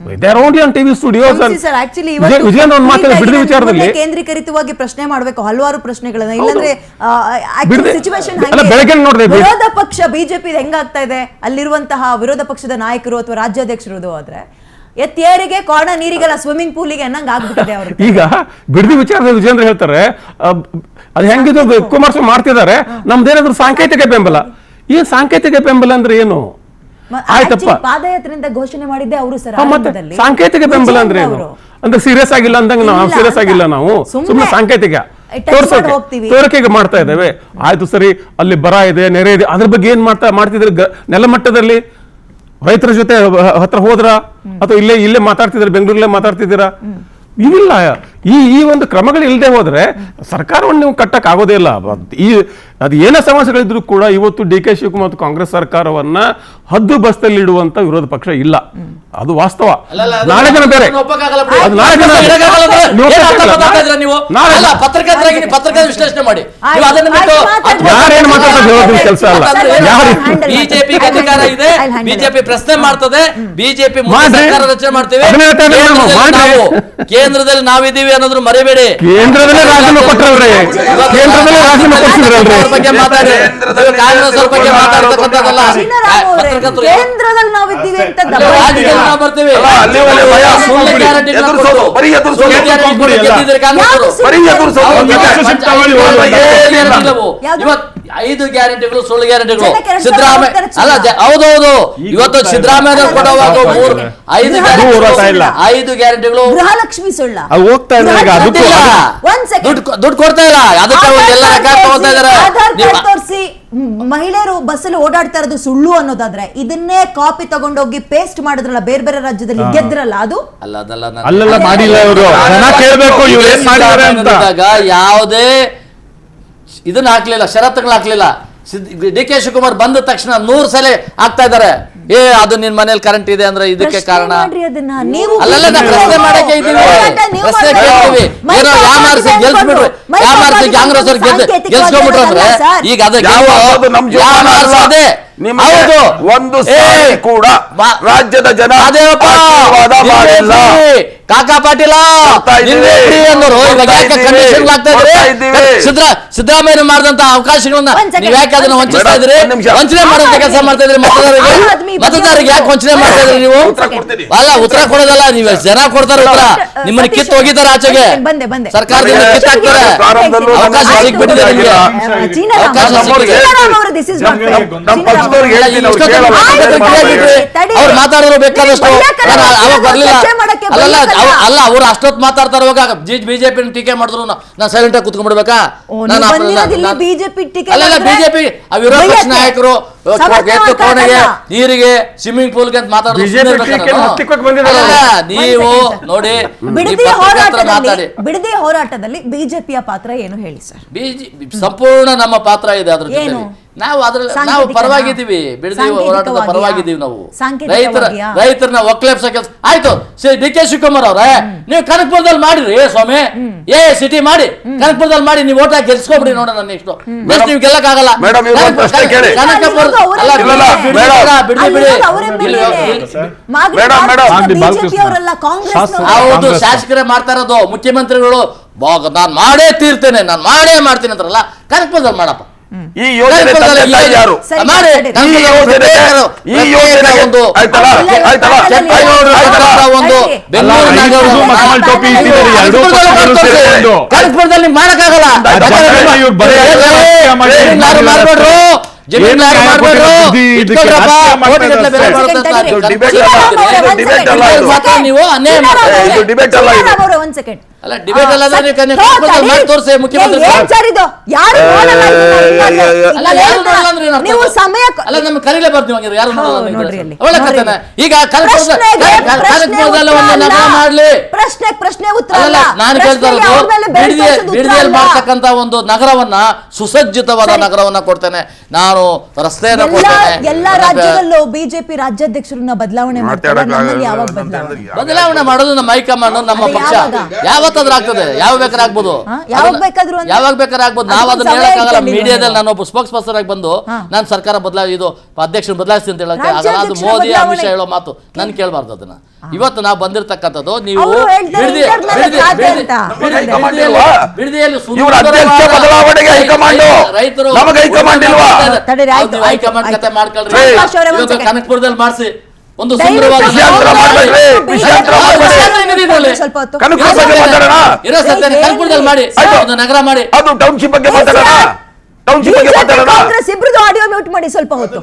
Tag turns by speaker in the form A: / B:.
A: They are only on TV studios. Vijayendra ಒಂದು ಮಾತಾಡಿ ಬಿಡದಿ ವಿಚಾರದಲ್ಲಿ
B: ಕೇಂದ್ರೀಕರಿತವಾಗಿ ಪ್ರಶ್ನೆ ಮಾಡಬೇಕು ಹಲವಾರು ಪ್ರಶ್ನೆಗಳನ್ನ. ಇಲ್ಲಾಂದ್ರೆ ಸಿಚುವೇಶನ್ ವಿರೋಧ ಪಕ್ಷ ಬಿಜೆಪಿ ಹೆಂಗಾಗ್ತಾ ಇದೆ, ಅಲ್ಲಿರುವಂತಹ ವಿರೋಧ ಪಕ್ಷದ ನಾಯಕರು ಅಥವಾ ರಾಜ್ಯಾಧ್ಯಕ್ಷರು ಆದ್ರೆ ಎತ್ತೇರಿಗೆ ಕೋಣ ನೀರಿಗೆಲ್ಲ ಸ್ವಿಮ್ಮಿಂಗ್ ಪೂಲಿಗೆ ಅನ್ನಂಗ್ ಆಗ್ಬಿಟ್ಟಿದೆ ಅವ್ರಿಗೆ.
A: ಈಗ ಬಿಡದಿ ವಿಚಾರದಲ್ಲಿ ವಿಜಯೇಂದ್ರ ಹೇಳ್ತಾರೆ ಅದು ಹೆಂಗಿದು ಕುಮಾರಸ್ವಾಮಿ ಮಾಡ್ತಿದ್ದಾರೆ, ನಮ್ದೇನಾದ್ರೂ ಸಾಂಕೇತಿಕ ಬೆಂಬಲ. ಈ ಸಾಂಕೇತಿಕ ಬೆಂಬಲ ಅಂದ್ರೆ ಏನು? ಆಯ್ತಪ್ಪ,
B: ಪಾದಯಾತ್ರೆಯಿಂದ ಘೋಷಣೆ ಮಾಡಿದ್ದೆ ಅವರು ಸರ್.
A: ಸಾಂಕೇತಿಕ ಬೆಂಬಲ ಅಂದ್ರೆ ಏನು? ಅಂದ್ರೆ ಸೀರಿಯಸ್ ಆಗಿಲ್ಲ ಅಂದಂಗ ನಾವು ಸೀರಿಯಸ್ ಆಗಿಲ್ಲ, ನಾವು ಸುಮ್ಮನೆ ಸಾಂಕೇತಿಕ ತೋರಿಕೆಗೆ ಮಾಡ್ತಾ ಇದ್ದೇವೆ. ಆಯ್ತು ಸರಿ, ಅಲ್ಲಿ ಬರ ಇದೆ, ನೆರೆ ಇದೆ, ಅದ್ರ ಬಗ್ಗೆ ಏನ್ ಮಾಡ್ತಿದ್ರೆ ನೆಲಮಟ್ಟದಲ್ಲಿ ರೈತರ ಜೊತೆ ಹತ್ರ ಹೋದ್ರ ಅಥವಾ ಇಲ್ಲೇ ಮಾತಾಡ್ತಿದ್ರ, ಬೆಂಗಳೂರಲ್ಲೇ ಮಾತಾಡ್ತಿದ್ದೀರಾ? ಇವಿಲ್ಲ. ಈ ಒಂದು ಕ್ರಮಗಳು ಇಲ್ಲದೆ ಹೋದ್ರೆ ಸರ್ಕಾರವನ್ನು ನೀವು ಕಟ್ಟಕ್ ಆಗೋದೇ ಇಲ್ಲ. ಅದು ಏನೇ ಸಮಸ್ಯೆಗಳಿದ್ರು ಕೂಡ ಇವತ್ತು DK ಶಿವಕುಮಾರ್ ಮತ್ತು ಕಾಂಗ್ರೆಸ್ ಸರ್ಕಾರವನ್ನ ಹದ್ದು ಬಸ್ತಲ್ಲಿ ಇಡುವಂತ ವಿರೋಧ ಪಕ್ಷ ಇಲ್ಲ. ಅದು ವಾಸ್ತವ. ನಾಳೆ ಜನ ಬೇರೆ
C: ವಿಶ್ಲೇಷಣೆ ಮಾಡಿ
A: ಯಾರೇನು ಮಾತಾಡೋದು ಕೆಲಸ ಅಲ್ಲ.
C: ಬಿಜೆಪಿ ಅಧಿಕಾರ ಇದೆ, ಬಿಜೆಪಿ ಪ್ರಶ್ನೆ ಮಾಡ್ತದೆ, ಬಿಜೆಪಿ ಸರ್ಕಾರ ರಚನೆ ಮಾಡ್ತೇವೆ, ಕೇಂದ್ರದಲ್ಲಿ ನಾವಿದ್ದೀವಿ ಅನ್ನೋದ್ರ ಮರಿಬೇಡಿ.
A: ಕೇಂದ್ರದಲ್ಲೇ ರಾಜೀನಾಮೆ ಕೊಟ್ಟರಲ್ರಿ, ಕೇಂದ್ರದಲ್ಲೇ ರಾಜೀನಾಮೆ ಕೊಡ್ತಿದ್ರಲ್ರಿ.
C: ಮಾತಾಡಿ ಕಾಂಗ್ರೆಸ್ ಅವ್ರ ಬಗ್ಗೆ ಮಾತಾಡ್ತಕ್ಕಂಥದ್ದಲ್ಲ.
B: ಕೇಂದ್ರದಲ್ಲಿ ನಾವಿದ್ದೀವಿ ಅಂತ
C: ನಾವು ಬರ್ತೀವಿ. ಐದು ಗ್ಯಾರಂಟಿಗಳು ಸುಳ್ಳು ಗ್ಯಾರಂಟಿಗಳು ಸಿದ್ದರಾಮಯ್ಯ ಅಲ್ಲ. ಹೌದೌದು, ಇವತ್ತು ಸಿದ್ದರಾಮಯ್ಯ ಕೊಡುವಾಗ ಐದು ಗ್ಯಾರಂಟಿಗಳು
B: ಗೃಹಲಕ್ಷ್ಮಿ ಸುಳ್ಳ
A: ಹೋಗ್ತಾ
C: ದುಡ್ಡು ಕೊಡ್ತಾ ಇಲ್ಲ. ಅದಕ್ಕೆ ಎಲ್ಲ ತಗೋತಾ ಇದಾರೆ.
B: ತೋರಿಸಿ ಮಹಿಳೆಯರು ಬಸ್ಸಲ್ಲಿ ಓಡಾಡ್ತಾ ಇರೋದು ಸುಳ್ಳು ಅನ್ನೋದಾದ್ರೆ ಇದನ್ನೇ ಕಾಪಿ ತಗೊಂಡೋಗಿ ಪೇಸ್ಟ್ ಮಾಡಿದ್ರಲ್ಲ ಬೇರೆ ಬೇರೆ ರಾಜ್ಯದಲ್ಲಿ ಗೆದ್ರಲ್ಲ, ಅದು
A: ಅಲ್ಲೆಲ್ಲ ಮಾಡಿಲ್ಲ. ಇವರು ಜನ ಕೇಳಬೇಕು ಇವ್ರು ಏನ್ ಮಾಡಿದ್ದಾರೆ ಅಂತ.
C: ಯಾವುದೇ ಇದನ್ನ ಹಾಕ್ಲಿಲ್ಲ, ಷರತ್ತುಗಳು ಹಾಕ್ಲಿಲ್ಲ. DK ಶಿವಕುಮಾರ್ ಬಂದ ತಕ್ಷಣ 100 ಸಲ ಆಗ್ತಾ ಇದಾರೆ. ಅದು ನಿನ್ ಮನೇಲಿ ಕರೆಂಟ್ ಇದೆ ಅಂದ್ರೆ ಇದಕ್ಕೆ ಕಾರಣ ಅಲ್ಲೆಲ್ಲ ಪ್ರಶ್ನೆ ಮಾಡಕ್ಕೆ ಇದ್ದೀವಿ, ಪ್ರಶ್ನೆ ಕೇಳ್ತೀವಿ. ಏನೋ ಯಾಮಾರಿಸಿ ಗೆಲ್ಸ್ಬಿಟ್ರು, ಯಾಮಾರಿಸಿ ಕಾಂಗ್ರೆಸ್ ಅವ್ರು ಗೆಲ್ಸ್ಕೊಂಡ್ಬಿಟ್ರು ಅಂದ್ರೆ ಈಗ ಅದಕ್ಕೆ
D: ಹೌದು ಒಂದು ಕೂಡ ರಾಜ್ಯದ ಜನ
C: ಕಾಕಾ ಪಾಟೀಲ ಅಂದರು. ಸಿದ್ದರಾಮಯ್ಯ ಮಾಡಿದಂತ ಅವಕಾಶಗಳನ್ನ ನೀವ್ ಯಾಕೆ ಅದನ್ನ ವಂಚಿಸ್ತಾ ಇದ್ರಿ? ವಂಚನೆ ಮಾಡುವಂತ ಕೆಲಸ ಮಾಡ್ತಾ ಇದ್ರಿ. ಮತದಾರರಿಗೆ ಯಾಕೆ ವಂಚನೆ ಮಾಡ್ತಾ ಇದ್ರಿ ನೀವು? ಅಲ್ಲ, ಉತ್ತರ ಕೊಡೋದಲ್ಲ, ನೀವು ಜನ ಕೊಡ್ತಾರೆ ಉತ್ತರ. ನಿಮ್ಮನ್ನ ಕಿತ್ತು ಹೋಗಿದ್ದಾರೆ ಆಚೆಗೆ, ಸರ್ಕಾರದಿಂದ ಕಿತ್ತಾಕ್ತಾರೆ. ಅವಕಾಶ ಸಿಗ್ಬಿಟ್ಟಿದೆ ನಿಮ್ಗೆ, ಅವಕಾಶ ಸಿಕ್ಕಿದೆ. ಅವ್ರು ಮಾತಾಡೋರು ಬೇಕಾದಷ್ಟು ಅವಾಗ ಬರ್ಲಿಲ್ಲ. ಅಲ್ಲ, ಅವ್ರು ಅಷ್ಟೊತ್ತು ಮಾತಾಡ್ತಾ ಇರುವಾಗ ಬಿಜೆಪಿ ಟೀಕೆ ಮಾಡಿದ್ರು ನಾನು ಸೈಲೆಂಟ್ ಆಗಿ ಕುತ್ಕೊಂಡ್ಬಿಡ್ಬೇಕಾ?
B: ಬಿಜೆಪಿ
C: ವಿರೋಧ ಪಕ್ಷ ನಾಯಕರು ಕೋಣೆಗೆ, ನೀರಿಗೆ, ಸ್ವಿಮ್ಮಿಂಗ್ ಪೂಲ್ಗೆ ಅಂತ ಮಾತಾಡೋದು. ನೀವು ನೋಡಿ,
B: ಬಿಡದಿ ಹೋರಾಟದಲ್ಲಿ ಬಿಜೆಪಿಯ ಪಾತ್ರ ಏನು ಹೇಳಿ ಸರ್?
C: ಸಂಪೂರ್ಣ ನಮ್ಮ ಪಾತ್ರ ಇದೆ. ಅದ್ರ ಜೊತೆ ನಾವು ಪರವಾಗಿದ್ದೀವಿ, ಬಿಡದಿ ಹೋರಾಟದ ಪರವಾಗಿದ್ದೀವಿ. ನಾವು ರೈತರನ್ನ ಒಕ್ಕಲೆಪ್ಸೋ ಕೆಲಸ ಆಯ್ತು. DK ಶಿವಕುಮಾರ್ ಅವ್ರೆ, ನೀವು ಕನಕಪುರದಲ್ಲಿ ಮಾಡಿರಿ ಸ್ವಾಮಿ, ಸಿಟಿ ಮಾಡಿ, ಕನಕಪುರದಲ್ಲಿ ಮಾಡಿ, ನೀವು ಓಟ್ ಹಾಕಿ ಗೆಲ್ಸ್ಕೊಬಿಡಿ ನೋಡೋಣ. ನೆಕ್ಸ್ಟ್ ನೀವು ಗೆಲ್ಲಕ್ಕಾಗಲ್ಲ. ಕನಕಪುರ ಹೌದು, ಶಾಸಕರೇ ಮಾಡ್ತಾ ಇರೋದು. ಮುಖ್ಯಮಂತ್ರಿಗಳು ನಾನ್ ಮಾಡೇ ತೀರ್ತೇನೆ, ನಾನ್ ಮಾಡೇ ಮಾಡ್ತೀನಿ ಅಂತಾರಲ್ಲ, ಕನಕಪುರದಲ್ಲಿ ಮಾಡಪ್ಪ.
D: ಈ ಯೋಜನೆ ಯಾರು
C: ಕನಕಪುರದಲ್ಲಿ ಮಾಡಕ್ಕಾಗಲ್ಲ. ನೀವು ಅನ್ಯಾಯ ಅಲ್ಲ, ಡಿಬೇಟ್ ಅಲ್ಲ, ತೋರಿಸಿ ಮುಖ್ಯಮಂತ್ರಿ ಅಲ್ಲ, ನಮ್ಗೆ ಕರೀಲೇ ಬರ್ತೀವಿ. ಯಾರು ಒಳ್ಳೆ ಕಥೆನ. ಈಗ ಮಾಡ್ಲಿ
B: ಪ್ರಶ್ನೆ
C: ನಾನು ಕೇಳ್ತಾ ಇರೋದು, ಬಿಡದಿಯಲ್ಲಿ ಮಾಡ್ತಕ್ಕಂತ ಒಂದು ನಗರವನ್ನ, ಸುಸಜ್ಜಿತವಾದ ನಗರವನ್ನ ಕೊಡ್ತೇನೆ ನಾನು, ರಸ್ತೆಯನ್ನ ಕೊಡ್ತೇನೆ.
B: ಎಲ್ಲಾ ರಾಜ್ಯದಲ್ಲೂ ಬಿಜೆಪಿ ರಾಜ್ಯಾಧ್ಯಕ್ಷರನ್ನ ಬದಲಾವಣೆ
C: ಬದಲಾವಣೆ ಮಾಡೋದು ನಮ್ಮ ಹೈಕಮಾಂಡ್, ನಮ್ಮ ಪಕ್ಷ. ಯಾವತ್ತ ಯಾವತ್ತಾದ್ರೂ ಆಗ್ತದೆ, ಯಾವ ಬೇಕಾದ್ರೆ ಆಗ್ಬೋದು,
B: ಯಾವಾಗ ಬೇಕಾದ್ರೂ ಅಂದ್ರೆ?
C: ಯಾವಾಗ ಬೇಕಾದ್ರೆ ಆಗ್ಬೋದು. ನಾವು
B: ಅದಕ್ಕೆ
C: ಅದನ್ನ
B: ಸಮಯ
C: ಹೇಳಕ್ಕಾಗಲ್ಲ.
B: ಇಟ್ಕೊಂಡಿಲ್ವಾ
C: ಮೀಡಿಯಾದಲ್ಲಿ
B: ನೀವು?
C: ನಾನು ಒಬ್ಬ ಸ್ಪೋಕ್ಸ್ ಪರ್ಸನ್ ಆಗಿ ಬಂದು ನಾನು ಸರ್ಕಾರ ಇದು ಅಧ್ಯಕ್ಷರು ಬದಲಾಯಿಸಿ ಅಂತ ಹೇಳಕ್ಕೆ ಆಗಲ್ಲ. ಅದು
B: ರಾಜ್ಯಾಧ್ಯಕ್ಷರ
C: ಮೋದಿ ಅಮಿತ್
B: ಬದಲಾವಣೆ-
C: ಶಾ ಹೇಳೋ ಮಾತು ನನ್ ಕೇಳಬಾರ್ದು. ಅದನ್ನ ಇವತ್ತು ನಾವು ಬಂದಿರತಕ್ಕಂಥದ್ದು ನೀವು
B: ಅವ್ರು ಹೇಳ್ತಾರೆ internal ಸಾಧ್ಯ ಅಂತ.
C: ಬಿಡದಿಯಲ್ಲಿ
D: ಇವ್ರ ಅಧ್ಯಕ್ಷ ಬದಲಾವಣೆಗೆ ಹೈಕಮಾಂಡ್,
C: ರೈತರು
D: ನಮಗೆ ಹೈಕಮಾಂಡ್ ಇಲ್ವಾ?
B: ತಡೀರಿ, ಆಯ್ತು,
C: ಹೈಕಮಾಂಡ್
B: ಆಯ್ತು.
C: ಕತೆ ಮಾಡ್ಕೊಳ್ರಿ.
B: ಪ್ರಕಾಶ್ ಅವರೇ, ಒಂದ್ second.
C: ಕನಕಪುರದಲ್ಲಿ ಮಾಡಿಸಿ ಒಂದು
B: ದಯವಿಟ್ಟು
C: ಸುಂದರವಾದ
D: ವಿಷಯಾಂತರ ಮಾಡ್ಬೇಡ್ರಿ, ವಿಷಯಾಂತರ ಮಾಡ್ಬೇಡಿ.
B: ಸ್ವಲ್ಪ ಹೊತ್ತು.
D: ಕನಕಪುರ ಬಗ್ಗೆ ಮಾತಾಡೋಣ.
C: ಇರೋ ಸತ್ಯ ಕನಕಪುರದಲ್ಲಿ ಮಾಡಿ, ಒಂದು ನಗರ ಮಾಡಿ.
D: ಅದು ಟೌನ್ಶಿಪ್ ಬಗ್ಗೆ ಮಾತಾಡೋಣ, ಟೌನ್ಶಿಪ್ ಬಗ್ಗೆ
B: BJP,
D: ಮಾತಾಡೋಣ.
B: ಕಾಂಗ್ರೆಸ್ ಇಬ್ರದ್ದು ಆಡಿಯೋ ಮ್ಯೂಟ್ ಮಾಡಿ ಸ್ವಲ್ಪ ಹೊತ್ತು.